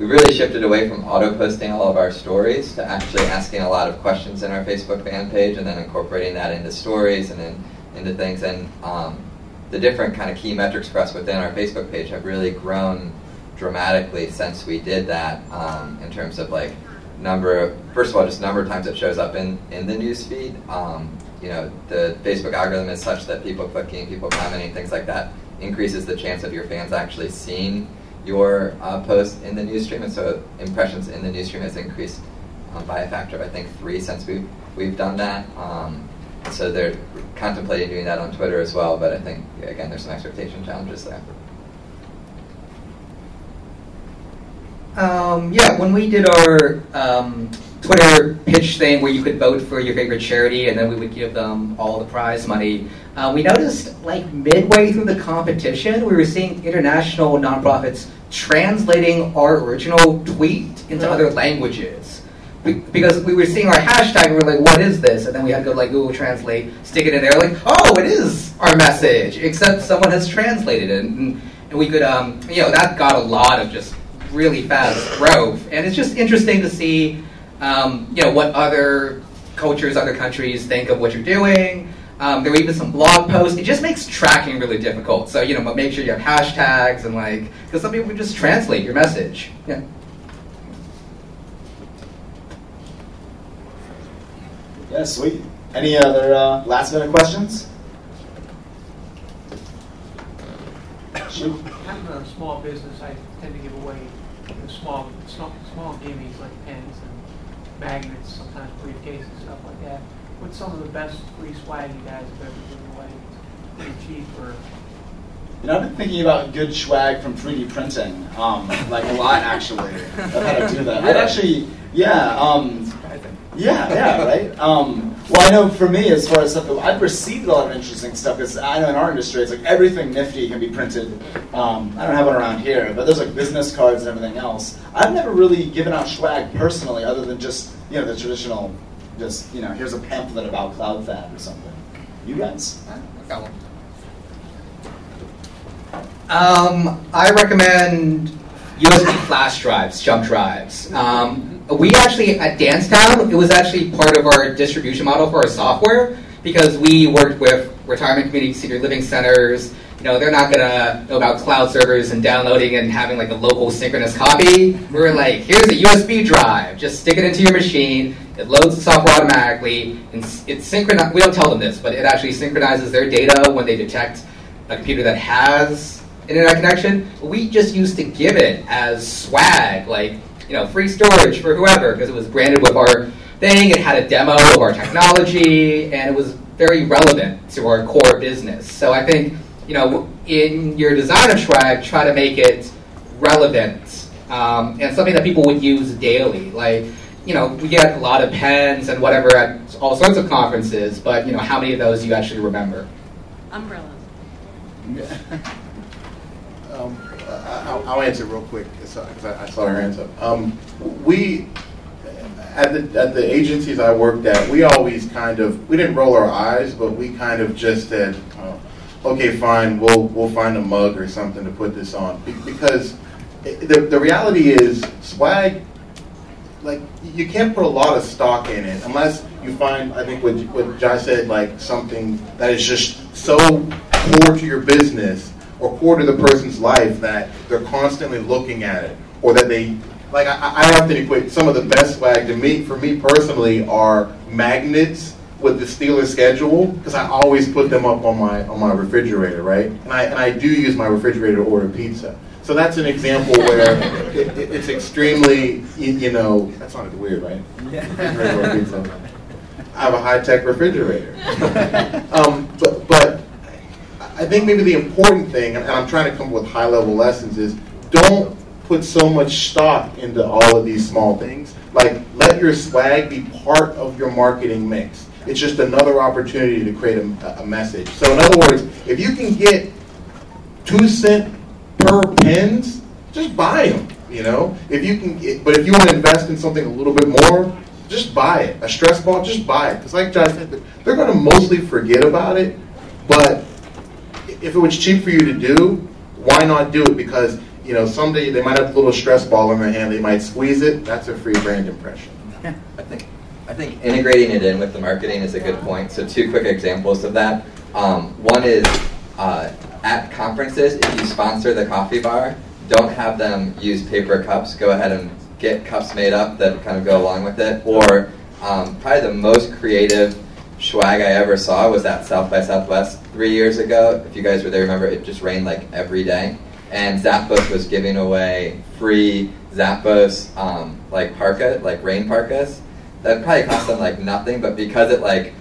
really shifted away from auto-posting all of our stories to actually asking a lot of questions in our Facebook fan page and then incorporating that into stories and then into things. And the different kind of key metrics for us within our Facebook page have really grown dramatically since we did that in terms of like first of all, just number of times it shows up in the news feed. The Facebook algorithm is such that people clicking, people commenting, things like that increases the chance of your fans actually seeing your post in the news stream, and so impressions in the news stream has increased by a factor of I think 3 since we've done that. So they're contemplating doing that on Twitter as well, but I think again there's some expectation challenges there.
When we did our Twitter pitch thing where you could vote for your favorite charity and then we would give them all the prize money, we noticed like midway through the competition we were seeing international nonprofits translating our original tweet into other languages. Because we were seeing our hashtag and we were like, what is this? And then we had to go like Google Translate, stick it in there, like, oh, it is our message, except someone has translated it. And we could, that got a lot of just really fast growth. And it's just interesting to see, what other cultures, other countries think of what you're doing. There were even some blog posts. It just makes tracking really difficult. So, but make sure you have hashtags and because some people just translate your message. Yeah.
Yeah, sweet. Any other last minute questions? Shoot.
I'm a small business. I tend to give away small gimmies like pens and magnets, sometimes briefcases, stuff like that. What's some of the best free swag you guys have ever given away? Pretty cheap or?
I've been thinking about good swag from 3D printing, like a lot actually, of how to do that. I'd actually, right? Well, I know for me, as far as stuff, I've received a lot of interesting stuff, because I know in our industry, it's like everything nifty can be printed. I don't have one around here, but there's like business cards and everything else. I've never really given out swag personally, other than just, the traditional, just, here's a pamphlet about CloudFab or something. You guys?
I recommend USB flash drives, jump drives. We actually, at Dancetown, it was actually part of our distribution model for our software, because we worked with retirement communities, senior living centers, they're not gonna know about cloud servers and downloading and having like a local synchronous copy. We're like, here's a USB drive, just stick it into your machine, it loads the software automatically, and it synchronizes. We don't tell them this, but it actually synchronizes their data when they detect a computer that has internet connection. We just used to give it as swag, like, free storage for whoever, because it was branded with our thing. It had a demo of our technology, and it was very relevant to our core business. So I think, in your design of swag, try to make it relevant and something that people would use daily. Like, we get a lot of pens and whatever at all sorts of conferences, but, how many of those do you actually remember?
Umbrellas.
I'll answer real quick because I saw her hands up. We at the agencies I worked at, we always we didn't roll our eyes, but we kind of just said, okay, fine, we'll find a mug or something to put this on, because the reality is swag, like, you can't put a lot of stock in it unless you find, I think what Jai said, like something that is just so core to your business or core to the person's life that they're constantly looking at it, or that they, like, I have to equate some of the best swag for me personally are magnets with the Steeler schedule, because I always put them up on my refrigerator, right? And I do use my refrigerator to order pizza. So that's an example where it's extremely, that sounded weird, right? Yeah. I have a high-tech refrigerator. But I think maybe the important thing, and I'm trying to come up with high-level lessons, is don't put so much stock into all of these small things. Like, let your swag be part of your marketing mix. It's just another opportunity to create a message. So in other words, if you can get 2 cents per pens, just buy them. If you can, but if you want to invest in something a little bit more, just buy it. A stress ball, just buy it. Because like Josh said, they're going to mostly forget about it. But if it was cheap for you to do, why not do it? Because someday they might have a little stress ball in their hand. They might squeeze it. That's a free brand impression.
I think integrating it in with the marketing is a good point. So 2 quick examples of that. One is at conferences, if you sponsor the coffee bar, don't have them use paper cups. Go ahead and get cups made up that kind of go along with it. Or probably the most creative swag I ever saw was at South by Southwest 3 years ago. If you guys were there, remember, it just rained like every day. And Zappos was giving away free Zappos like parka, like rain parkas. That probably cost them like nothing, but because it like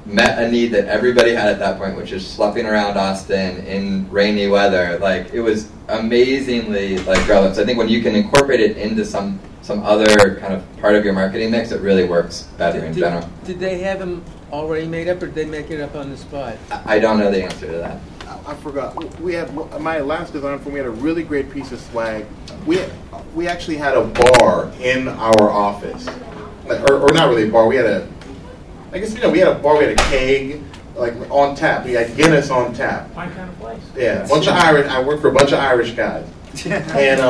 met a need that everybody had at that point, which is schlepping around Austin in rainy weather, like, it was amazingly like relevant. So I think when you can incorporate it into some other kind of part of your marketing mix, it really works better in general.
Did they have them already made up, or did they make it up on the spot?
I don't know the answer to that.
I forgot. We had my last design firm. We had a really great piece of swag. We actually had a bar in our office, or not really a bar. We had we had a bar. We had a keg, like, on tap. We had Guinness on tap.
My kind of place.
Yeah, bunch of Irish. I worked for a bunch of Irish guys, and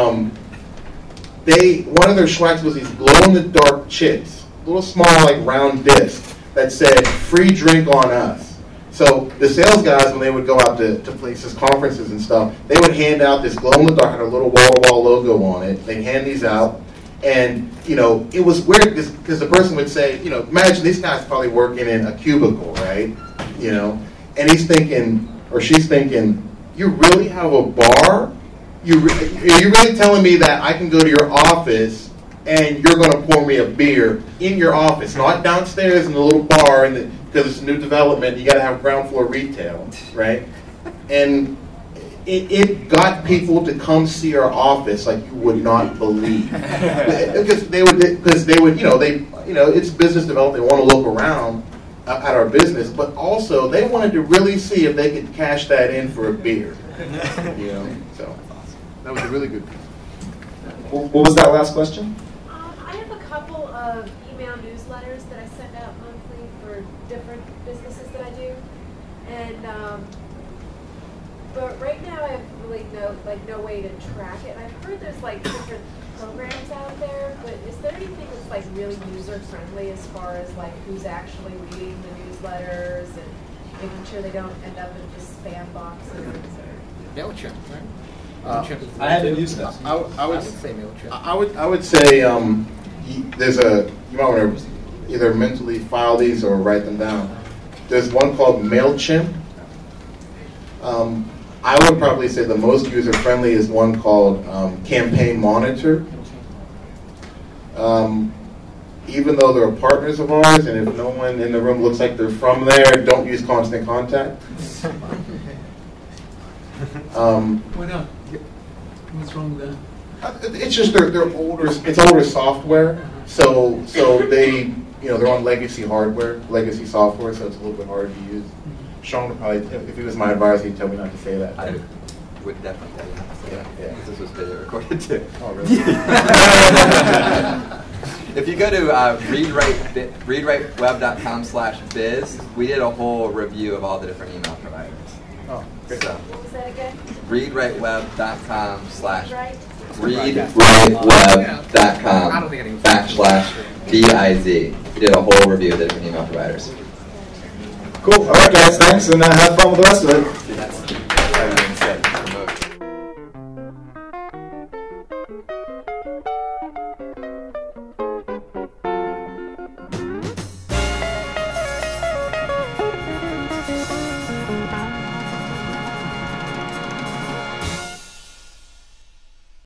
one of their swags was these glow-in-the-dark chips, little small, like, round discs that said "free drink on us." So the sales guys, when they would go out to places, conferences and stuff, they would hand out this glow-in-the-dark, had a little wall-to-wall logo on it. They'd hand these out, and, it was weird because the person would say, imagine these guys probably working in a cubicle, right? And he's thinking, or she's thinking, you really have a bar? Are you really telling me that I can go to your office and you're going to pour me a beer in your office, not downstairs in the little bar, because it's a new development, you got to have ground floor retail, right? And it got people to come see our office like you would not believe, because they would, it's business development. They want to look around at our business, but also they wanted to really see if they could cash that in for a beer. So that was a really good piece.
What was that last question?
I have a couple of email newsletters that I send out monthly for different businesses that I do, and but right now I have really no way to track it. And I've heard there's like different programs out there, but is there anything that's like really user friendly as far as like who's actually reading the newsletters and making sure they don't end up in just spam boxes?
MailChimp, right? MailChimp is
I haven't used that.
I would
say MailChimp.
I would say there's you might want to either mentally file these or write them down. There's one called MailChimp. I would probably say the most user-friendly is one called Campaign Monitor. Even though they're partners of ours, and if no one in the room looks like they're from there, don't use Constant Contact.
Why not? What's wrong with that?
It's just they're older. It's older software, so they they're on legacy hardware, legacy software, so it's a little bit hard to use. Sean would probably, if he was my advisor, he'd tell me not to say that.
I would definitely tell you not to say that.
Yeah.
Because this was video recorded too.
Oh, really?
If you go to readwriteweb.com/biz, we did a whole review of all the different email providers.
Oh, great.
So,
What was that again?
readwriteweb.com/biz. We did a whole review of the different email providers.
Cool. All right, guys. Thanks, and have fun with the rest of it.